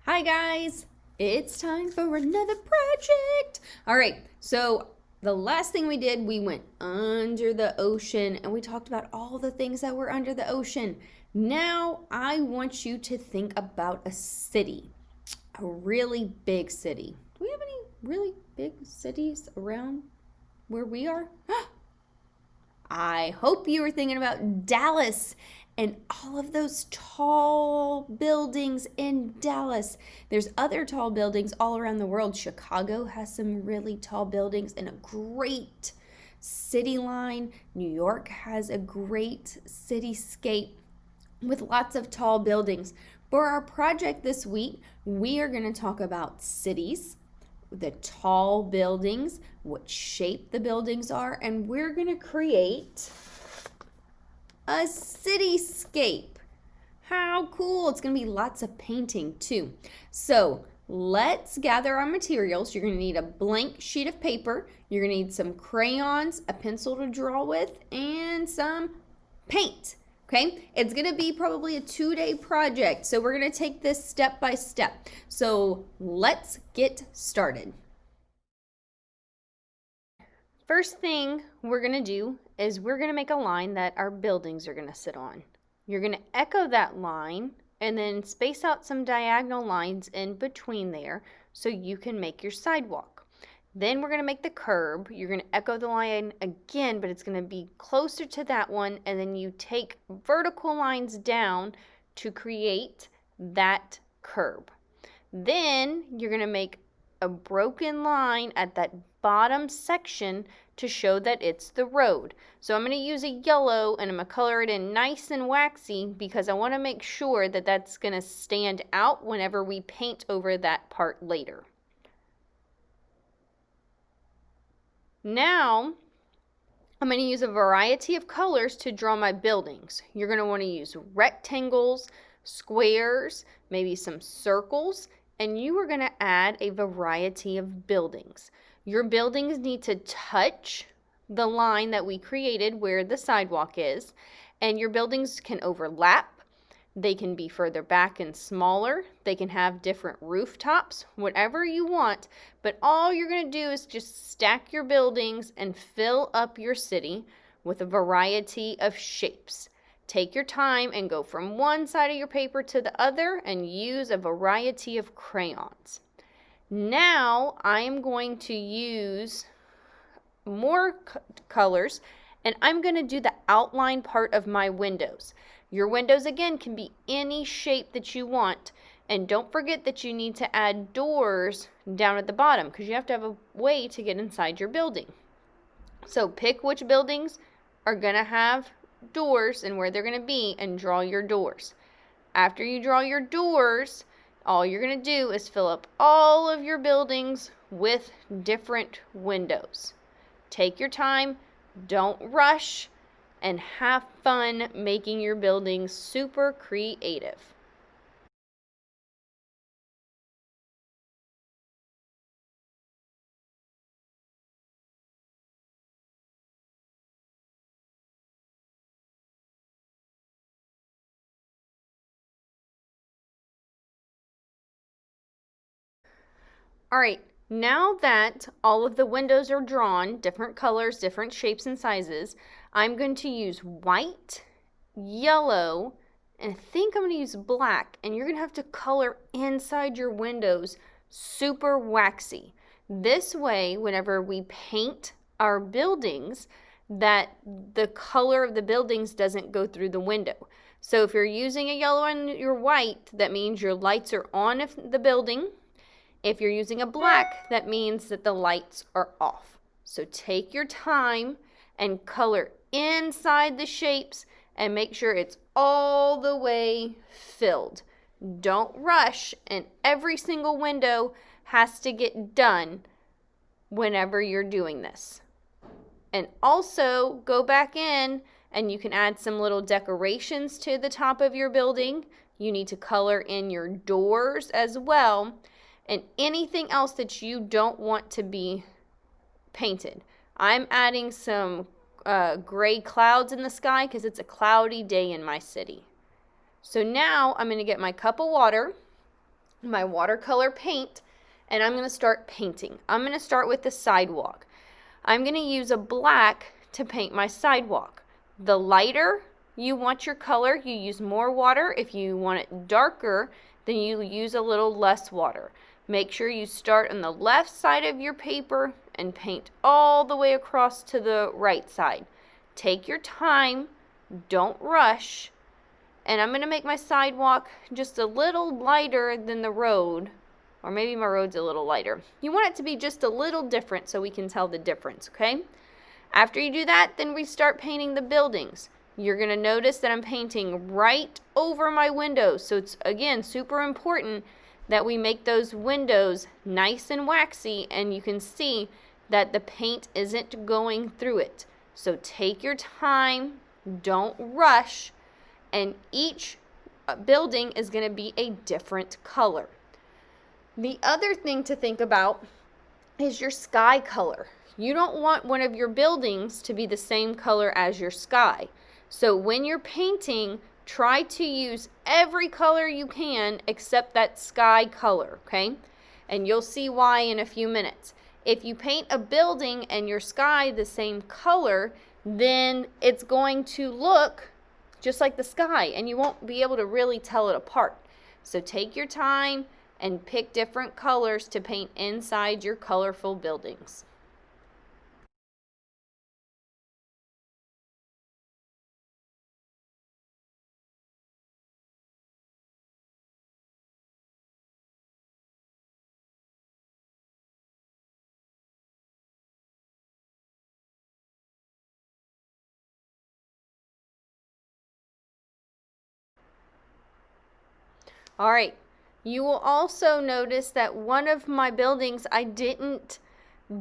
Hi guys, it's time for another project. All right, so the last thing we did, we went under the ocean and we talked about all the things that were under the ocean. Now I want you to think about a city, a really big city. Do we have any really big cities around where we are? I hope you were thinking about Dallas and all of those tall buildings in Dallas. There's other tall buildings all around the world. Chicago has some really tall buildings and a great city line. New York has a great cityscape with lots of tall buildings. For our project this week, we are going to talk about cities, the tall buildings, what shape the buildings are, and we're going to create a cityscape. How cool! It's going to be lots of painting too. So let's gather our materials. You're going to need a blank sheet of paper. You're going to need some crayons, a pencil to draw with, and some paint. Okay, it's going to be probably a 2-day project, so we're going to take this step by step. So let's get started. First thing we're going to do is we're going to make a line that our buildings are going to sit on. You're going to echo that line and then space out some diagonal lines in between there so you can make your sidewalk. Then we're going to make the curb. You're going to echo the line again, but it's going to be closer to that one, and then you take vertical lines down to create that curb. Then you're going to make a broken line at that bottom section to show that it's the road. So I'm going to use a yellow and I'm going to color it in nice and waxy because I want to make sure that that's going to stand out whenever we paint over that part later. Now, I'm going to use a variety of colors to draw my buildings. You're going to want to use rectangles, squares, maybe some circles, and you are going to add a variety of buildings. Your buildings need to touch the line that we created where the sidewalk is, and your buildings can overlap. They can be further back and smaller. They can have different rooftops, whatever you want. But all you're going to do is just stack your buildings and fill up your city with a variety of shapes. Take your time and go from one side of your paper to the other and use a variety of crayons. Now I am going to use more colors and I'm going to do the outline part of my windows. Your windows, again, can be any shape that you want. And don't forget that you need to add doors down at the bottom because you have to have a way to get inside your building. So pick which buildings are going to have doors and where they're going to be and draw your doors. After you draw your doors, all you're going to do is fill up all of your buildings with different windows. Take your time, don't rush, and have fun making your buildings super creative. All right, now that all of the windows are drawn, different colors, different shapes and sizes, I'm going to use white, yellow, and I think I'm going to use black, and you're going to have to color inside your windows super waxy. This way, whenever we paint our buildings, that the color of the buildings doesn't go through the window. So if you're using a yellow and your white, that means your lights are on the building. If you're using a black, that means that the lights are off. So take your time and color inside the shapes and make sure it's all the way filled. Don't rush, and every single window has to get done whenever you're doing this. And also go back in and you can add some little decorations to the top of your building. You need to color in your doors as well. And anything else that you don't want to be painted. I'm adding some gray clouds in the sky because it's a cloudy day in my city. So now I'm going to get my cup of water my watercolor paint, and I'm going to start painting. I'm going to start with the sidewalk. I'm going to use a black to paint my sidewalk. The lighter you want your color, you use more water. If you want it darker, then you use a little less water. Make sure you start on the left side of your paper and paint all the way across to the right side. Take your time, don't rush, and I'm going to make my sidewalk just a little lighter than the road, or maybe my road's a little lighter. You want it to be just a little different so we can tell the difference, okay? After you do that, then we start painting the buildings. You're going to notice that I'm painting right over my windows. So it's, again, super important that we make those windows nice and waxy, and you can see that the paint isn't going through it. So take your time, don't rush, and each building is going to be a different color. The other thing to think about is your sky color. You don't want one of your buildings to be the same color as your sky. So when you're painting, try to use every color you can except that sky color, okay? And you'll see why in a few minutes. If you paint a building and your sky the same color, then it's going to look just like the sky, and you won't be able to really tell it apart. So take your time and pick different colors to paint inside your colorful buildings. All right, you will also notice that one of my buildings, I didn't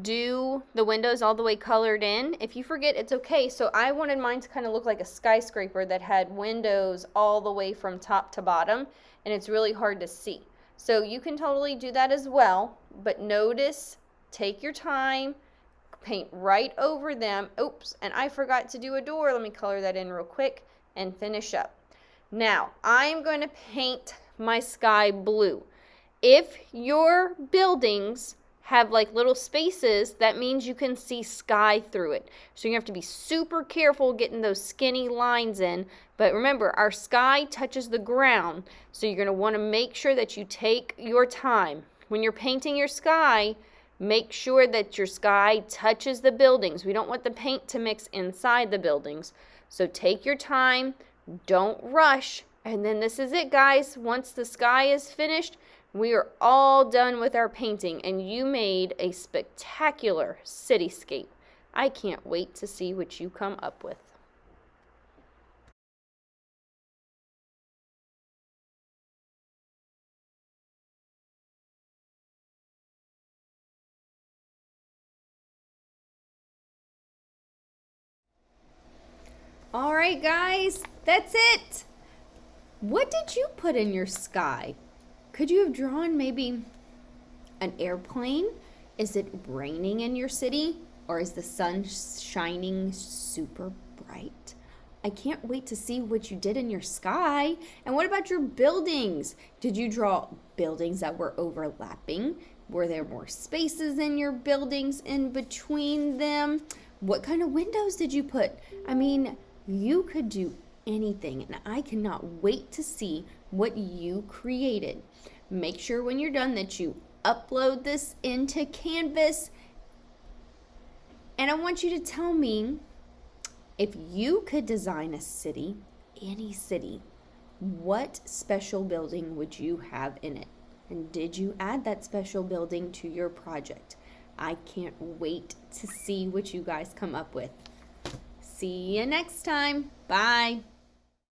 do the windows all the way colored in. If you forget, it's okay. So I wanted mine to kind of look like a skyscraper that had windows all the way from top to bottom, and it's really hard to see. So you can totally do that as well, but notice, take your time, paint right over them. Oops, and I forgot to do a door. Let me color that in real quick and finish up. Now, I'm going to paint my sky blue. If your buildings have like little spaces, that means you can see sky through it. So you have to be super careful getting those skinny lines in. But remember, our sky touches the ground, so you're going to want to make sure that you take your time. When you're painting your sky, make sure that your sky touches the buildings. We don't want the paint to mix inside the buildings. So take your time, don't rush. And then this is it, guys. Once the sky is finished, we are all done with our painting, and you made a spectacular cityscape. I can't wait to see what you come up with. All right, guys, that's it. What did you put in your sky? Could you have drawn maybe an airplane? Is it raining in your city? Or is the sun shining super bright? I can't wait to see what you did in your sky. And what about your buildings? Did you draw buildings that were overlapping? Were there more spaces in your buildings in between them? What kind of windows did you put? I mean, you could do anything, and I cannot wait to see what you created. Make sure when you're done that you upload this into Canvas, and I want you to tell me, if you could design a city, any city, what special building would you have in it? And did you add that special building to your project? I can't wait to see what you guys come up with. See you next time. Bye.